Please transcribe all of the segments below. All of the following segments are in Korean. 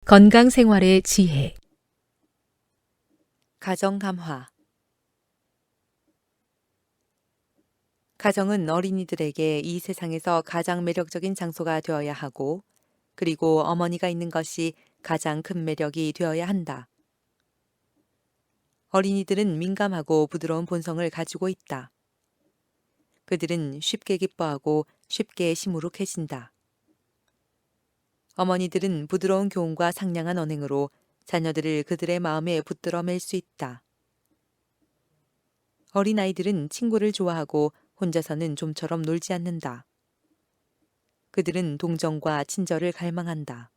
건강 생활의 지혜. 가정 감화. 가정은 어린이들에게 이 세상에서 가장 매력적인 장소가 되어야 하고, 그리고 어머니가 있는 것이 가장 큰 매력이 되어야 한다. 어린이들은 민감하고 부드러운 본성을 가지고 있다. 그들은 쉽게 기뻐하고 쉽게 시무룩해진다. 어머니들은 부드러운 교훈과 상냥한 언행으로 자녀들을 그들의 마음에 붙들어 맬 수 있다. 어린아이들은 친구를 좋아하고 혼자서는 좀처럼 놀지 않는다. 그들은 동정과 친절을 갈망한다.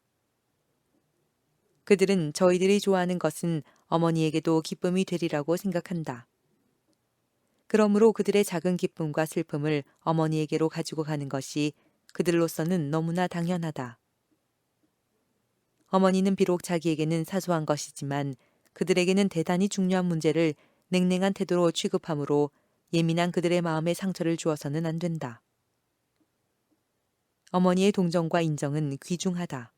그들은 저희들이 좋아하는 것은 어머니에게도 기쁨이 되리라고 생각한다. 그러므로 그들의 작은 기쁨과 슬픔을 어머니에게로 가지고 가는 것이 그들로서는 너무나 당연하다. 어머니는 비록 자기에게는 사소한 것이지만 그들에게는 대단히 중요한 문제를 냉랭한 태도로 취급하므로 예민한 그들의 마음에 상처를 주어서는 안 된다. 어머니의 동정과 인정은 귀중하다.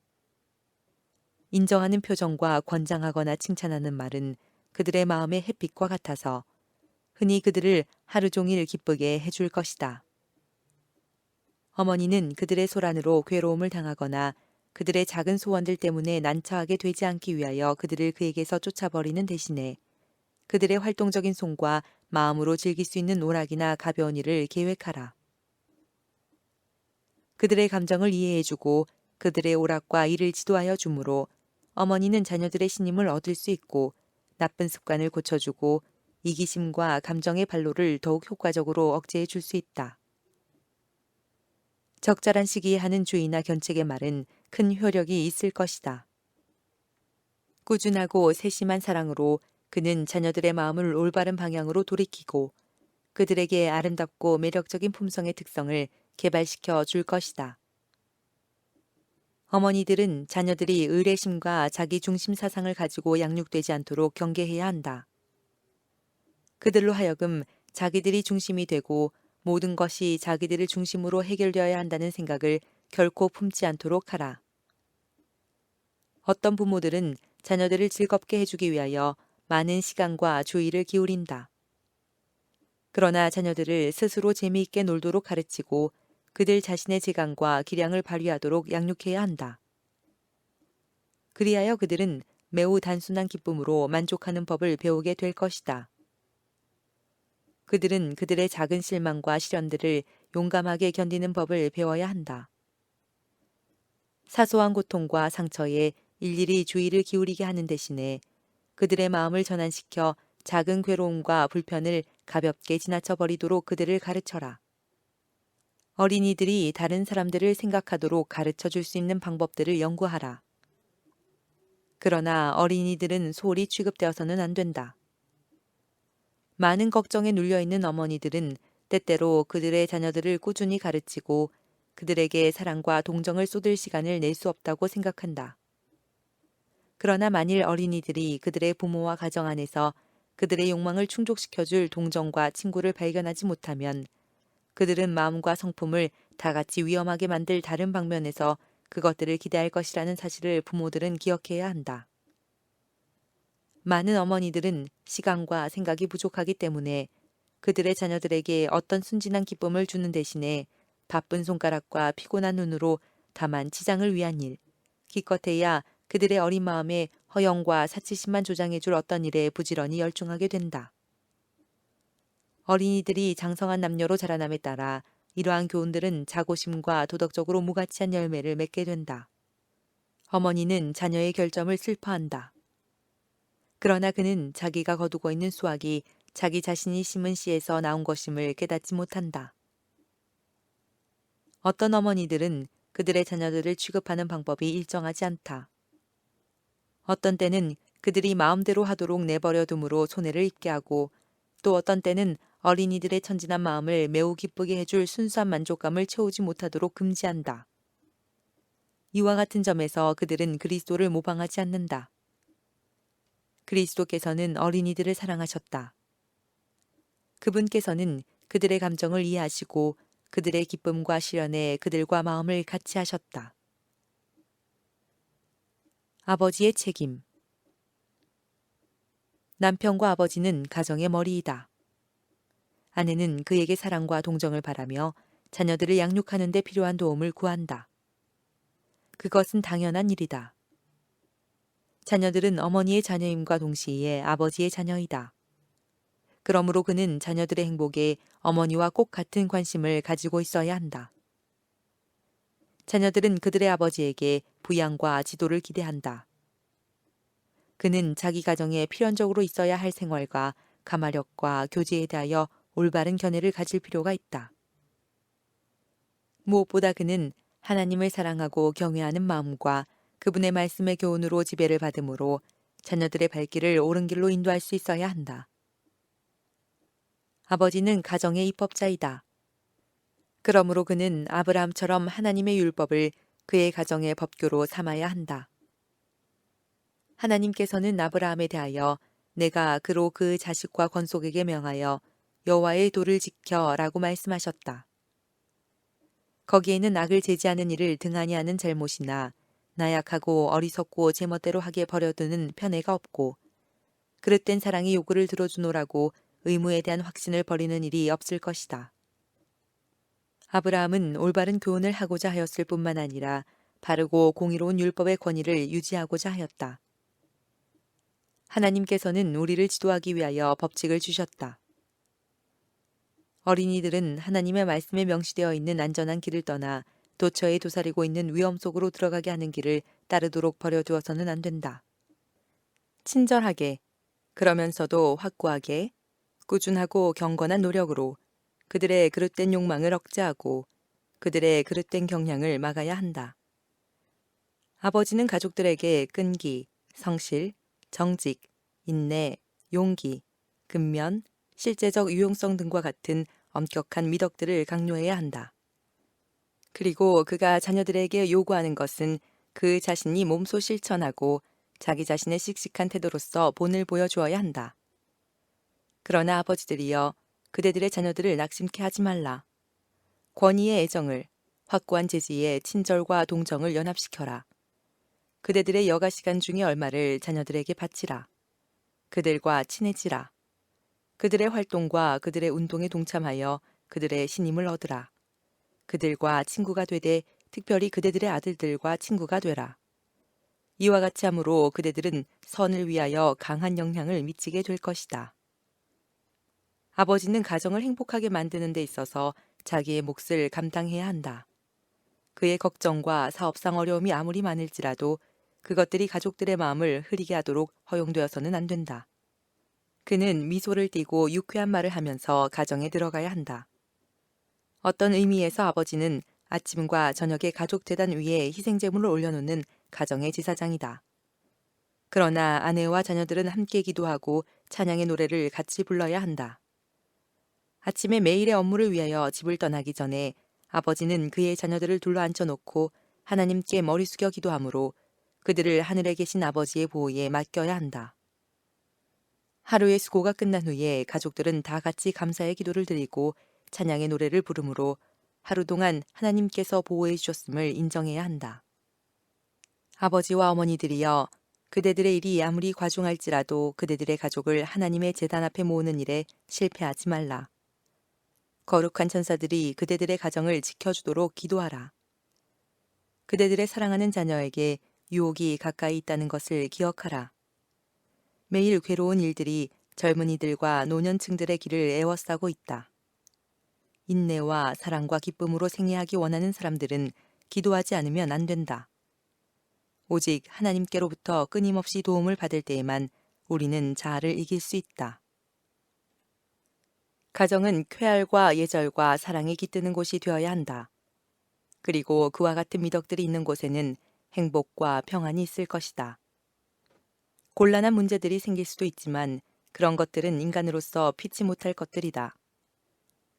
인정하는 표정과 권장하거나 칭찬하는 말은 그들의 마음의 햇빛과 같아서 흔히 그들을 하루 종일 기쁘게 해줄 것이다. 어머니는 그들의 소란으로 괴로움을 당하거나 그들의 작은 소원들 때문에 난처하게 되지 않기 위하여 그들을 그에게서 쫓아버리는 대신에 그들의 활동적인 손과 마음으로 즐길 수 있는 오락이나 가벼운 일을 계획하라. 그들의 감정을 이해해주고 그들의 오락과 일을 지도하여 주므로 어머니는 자녀들의 신임을 얻을 수 있고 나쁜 습관을 고쳐주고 이기심과 감정의 발로를 더욱 효과적으로 억제해 줄 수 있다. 적절한 시기에 하는 주의나 견책의 말은 큰 효력이 있을 것이다. 꾸준하고 세심한 사랑으로 그는 자녀들의 마음을 올바른 방향으로 돌이키고 그들에게 아름답고 매력적인 품성의 특성을 개발시켜 줄 것이다. 어머니들은 자녀들이 의뢰심과 자기중심 사상을 가지고 양육되지 않도록 경계해야 한다. 그들로 하여금 자기들이 중심이 되고 모든 것이 자기들을 중심으로 해결되어야 한다는 생각을 결코 품지 않도록 하라. 어떤 부모들은 자녀들을 즐겁게 해주기 위하여 많은 시간과 주의를 기울인다. 그러나 자녀들을 스스로 재미있게 놀도록 가르치고 그들 자신의 재간과 기량을 발휘하도록 양육해야 한다. 그리하여 그들은 매우 단순한 기쁨으로 만족하는 법을 배우게 될 것이다. 그들은 그들의 작은 실망과 시련들을 용감하게 견디는 법을 배워야 한다. 사소한 고통과 상처에 일일이 주의를 기울이게 하는 대신에 그들의 마음을 전환시켜 작은 괴로움과 불편을 가볍게 지나쳐 버리도록 그들을 가르쳐라. 어린이들이 다른 사람들을 생각하도록 가르쳐 줄 수 있는 방법들을 연구하라. 그러나 어린이들은 소홀히 취급되어서는 안 된다. 많은 걱정에 눌려있는 어머니들은 때때로 그들의 자녀들을 꾸준히 가르치고 그들에게 사랑과 동정을 쏟을 시간을 낼 수 없다고 생각한다. 그러나 만일 어린이들이 그들의 부모와 가정 안에서 그들의 욕망을 충족시켜줄 동정과 친구를 발견하지 못하면 그들은 마음과 성품을 다 같이 위험하게 만들 다른 방면에서 그것들을 기대할 것이라는 사실을 부모들은 기억해야 한다. 많은 어머니들은 시간과 생각이 부족하기 때문에 그들의 자녀들에게 어떤 순진한 기쁨을 주는 대신에 바쁜 손가락과 피곤한 눈으로 다만 치장을 위한 일, 기껏해야 그들의 어린 마음에 허영과 사치심만 조장해줄 어떤 일에 부지런히 열중하게 된다. 어린이들이 장성한 남녀로 자라남에 따라 이러한 교훈들은 자고심과 도덕적으로 무가치한 열매를 맺게 된다. 어머니는 자녀의 결점을 슬퍼한다. 그러나 그는 자기가 거두고 있는 수확이 자기 자신이 심은 씨에서 나온 것임을 깨닫지 못한다. 어떤 어머니들은 그들의 자녀들을 취급하는 방법이 일정하지 않다. 어떤 때는 그들이 마음대로 하도록 내버려 둠으로 손해를 입게 하고 또 어떤 때는 어린이들의 천진한 마음을 매우 기쁘게 해줄 순수한 만족감을 채우지 못하도록 금지한다. 이와 같은 점에서 그들은 그리스도를 모방하지 않는다. 그리스도께서는 어린이들을 사랑하셨다. 그분께서는 그들의 감정을 이해하시고 그들의 기쁨과 시련에 그들과 마음을 같이 하셨다. 아버지의 책임. 남편과 아버지는 가정의 머리이다. 아내는 그에게 사랑과 동정을 바라며 자녀들을 양육하는 데 필요한 도움을 구한다. 그것은 당연한 일이다. 자녀들은 어머니의 자녀임과 동시에 아버지의 자녀이다. 그러므로 그는 자녀들의 행복에 어머니와 꼭 같은 관심을 가지고 있어야 한다. 자녀들은 그들의 아버지에게 부양과 지도를 기대한다. 그는 자기 가정에 필연적으로 있어야 할 생활과 가마력과 교제에 대하여 올바른 견해를 가질 필요가 있다. 무엇보다 그는 하나님을 사랑하고 경외하는 마음과 그분의 말씀의 교훈으로 지배를 받음으로 자녀들의 발길을 옳은 길로 인도할 수 있어야 한다. 아버지는 가정의 입법자이다. 그러므로 그는 아브라함처럼 하나님의 율법을 그의 가정의 법교로 삼아야 한다. 하나님께서는 아브라함에 대하여 내가 그로 그 자식과 건속에게 명하여 여호와의 도를 지켜라고 말씀하셨다. 거기에는 악을 제지하는 일을 등한히 하는 잘못이나 나약하고 어리석고 제멋대로 하게 버려두는 편애가 없고 그릇된 사랑의 요구를 들어주노라고 의무에 대한 확신을 버리는 일이 없을 것이다. 아브라함은 올바른 교훈을 하고자 하였을 뿐만 아니라 바르고 공의로운 율법의 권위를 유지하고자 하였다. 하나님께서는 우리를 지도하기 위하여 법칙을 주셨다. 어린이들은 하나님의 말씀에 명시되어 있는 안전한 길을 떠나 도처에 도사리고 있는 위험 속으로 들어가게 하는 길을 따르도록 버려두어서는 안 된다. 친절하게, 그러면서도 확고하게, 꾸준하고 경건한 노력으로 그들의 그릇된 욕망을 억제하고 그들의 그릇된 경향을 막아야 한다. 아버지는 가족들에게 끈기, 성실, 정직, 인내, 용기, 근면, 실제적 유용성 등과 같은 엄격한 미덕들을 강요해야 한다. 그리고 그가 자녀들에게 요구하는 것은 그 자신이 몸소 실천하고 자기 자신의 씩씩한 태도로서 본을 보여주어야 한다. 그러나 아버지들이여 그대들의 자녀들을 낙심케 하지 말라. 권위의 애정을, 확고한 재지의 친절과 동정을 연합시켜라. 그대들의 여가 시간 중의 얼마를 자녀들에게 바치라. 그들과 친해지라. 그들의 활동과 그들의 운동에 동참하여 그들의 신임을 얻으라. 그들과 친구가 되되 특별히 그대들의 아들들과 친구가 되라. 이와 같이 함으로 그대들은 선을 위하여 강한 영향을 미치게 될 것이다. 아버지는 가정을 행복하게 만드는 데 있어서 자기의 몫을 감당해야 한다. 그의 걱정과 사업상 어려움이 아무리 많을지라도 그것들이 가족들의 마음을 흐리게 하도록 허용되어서는 안 된다. 그는 미소를 띠고 유쾌한 말을 하면서 가정에 들어가야 한다. 어떤 의미에서 아버지는 아침과 저녁에 가족 재단 위에 희생제물을 올려놓는 가정의 지사장이다. 그러나 아내와 자녀들은 함께 기도하고 찬양의 노래를 같이 불러야 한다. 아침에 매일의 업무를 위하여 집을 떠나기 전에 아버지는 그의 자녀들을 둘러앉혀 놓고 하나님께 머리 숙여 기도하므로 그들을 하늘에 계신 아버지의 보호에 맡겨야 한다. 하루의 수고가 끝난 후에 가족들은 다 같이 감사의 기도를 드리고 찬양의 노래를 부르므로 하루 동안 하나님께서 보호해 주셨음을 인정해야 한다. 아버지와 어머니들이여 그대들의 일이 아무리 과중할지라도 그대들의 가족을 하나님의 제단 앞에 모으는 일에 실패하지 말라. 거룩한 천사들이 그대들의 가정을 지켜주도록 기도하라. 그대들의 사랑하는 자녀에게 유혹이 가까이 있다는 것을 기억하라. 매일 괴로운 일들이 젊은이들과 노년층들의 길을 에워싸고 있다. 인내와 사랑과 기쁨으로 생애하기 원하는 사람들은 기도하지 않으면 안 된다. 오직 하나님께로부터 끊임없이 도움을 받을 때에만 우리는 자아를 이길 수 있다. 가정은 쾌활과 예절과 사랑이 깃드는 곳이 되어야 한다. 그리고 그와 같은 미덕들이 있는 곳에는 행복과 평안이 있을 것이다. 곤란한 문제들이 생길 수도 있지만 그런 것들은 인간으로서 피치 못할 것들이다.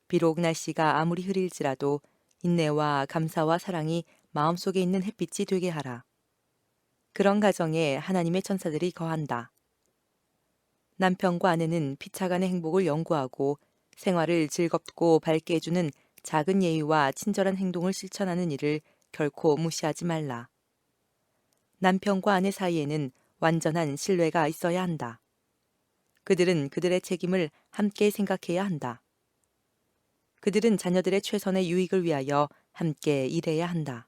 비록 날씨가 아무리 흐릴지라도 인내와 감사와 사랑이 마음속에 있는 햇빛이 되게 하라. 그런 가정에 하나님의 천사들이 거한다. 남편과 아내는 피차간의 행복을 연구하고 생활을 즐겁고 밝게 해주는 작은 예의와 친절한 행동을 실천하는 일을 결코 무시하지 말라. 남편과 아내 사이에는 완전한 신뢰가 있어야 한다. 그들은 그들의 책임을 함께 생각해야 한다. 그들은 자녀들의 최선의 유익을 위하여 함께 일해야 한다.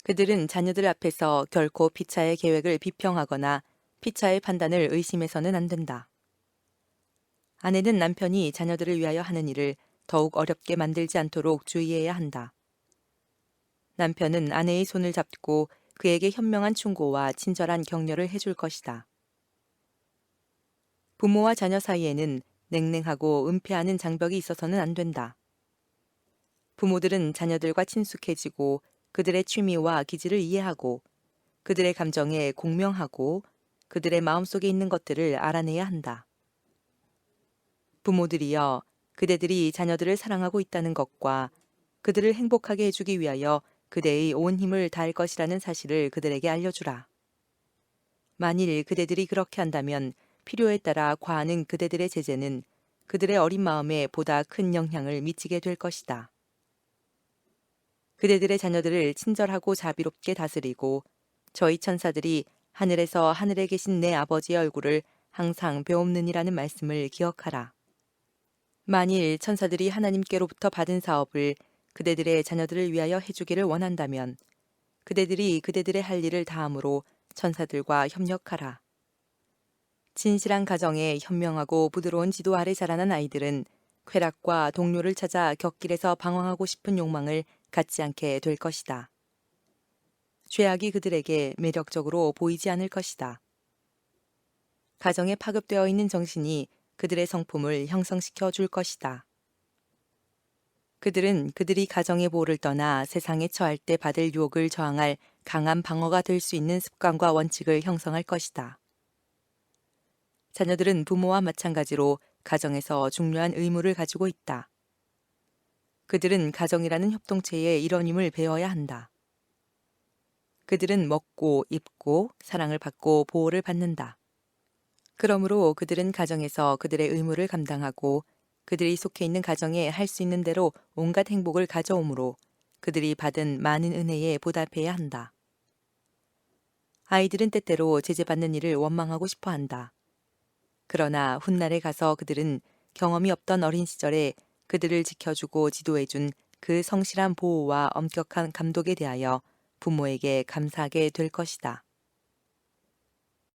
그들은 자녀들 앞에서 결코 피차의 계획을 비평하거나 피차의 판단을 의심해서는 안 된다. 아내는 남편이 자녀들을 위하여 하는 일을 더욱 어렵게 만들지 않도록 주의해야 한다. 남편은 아내의 손을 잡고 그에게 현명한 충고와 친절한 격려를 해줄 것이다. 부모와 자녀 사이에는 냉랭하고 은폐하는 장벽이 있어서는 안 된다. 부모들은 자녀들과 친숙해지고 그들의 취미와 기질을 이해하고 그들의 감정에 공명하고 그들의 마음속에 있는 것들을 알아내야 한다. 부모들이여, 그대들이 자녀들을 사랑하고 있다는 것과 그들을 행복하게 해주기 위하여 그대의 온 힘을 다할 것이라는 사실을 그들에게 알려주라. 만일 그대들이 그렇게 한다면 필요에 따라 과하는 그대들의 제재는 그들의 어린 마음에 보다 큰 영향을 미치게 될 것이다. 그대들의 자녀들을 친절하고 자비롭게 다스리고 저희 천사들이 하늘에서 하늘에 계신 내 아버지의 얼굴을 항상 배옵느니라는 말씀을 기억하라. 만일 천사들이 하나님께로부터 받은 사업을 그대들의 자녀들을 위하여 해주기를 원한다면 그대들이 그대들의 할 일을 다함으로 천사들과 협력하라. 진실한 가정에 현명하고 부드러운 지도 아래 자라난 아이들은 쾌락과 동료를 찾아 곁길에서 방황하고 싶은 욕망을 갖지 않게 될 것이다. 죄악이 그들에게 매력적으로 보이지 않을 것이다. 가정에 파급되어 있는 정신이 그들의 성품을 형성시켜 줄 것이다. 그들은 그들이 가정의 보호를 떠나 세상에 처할 때 받을 유혹을 저항할 강한 방어가 될 수 있는 습관과 원칙을 형성할 것이다. 자녀들은 부모와 마찬가지로 가정에서 중요한 의무를 가지고 있다. 그들은 가정이라는 협동체의 일원임을 배워야 한다. 그들은 먹고 입고 사랑을 받고 보호를 받는다. 그러므로 그들은 가정에서 그들의 의무를 감당하고 그들이 속해 있는 가정에 할 수 있는 대로 온갖 행복을 가져오므로 그들이 받은 많은 은혜에 보답해야 한다. 아이들은 때때로 제재받는 일을 원망하고 싶어 한다. 그러나 훗날에 가서 그들은 경험이 없던 어린 시절에 그들을 지켜주고 지도해준 그 성실한 보호와 엄격한 감독에 대하여 부모에게 감사하게 될 것이다.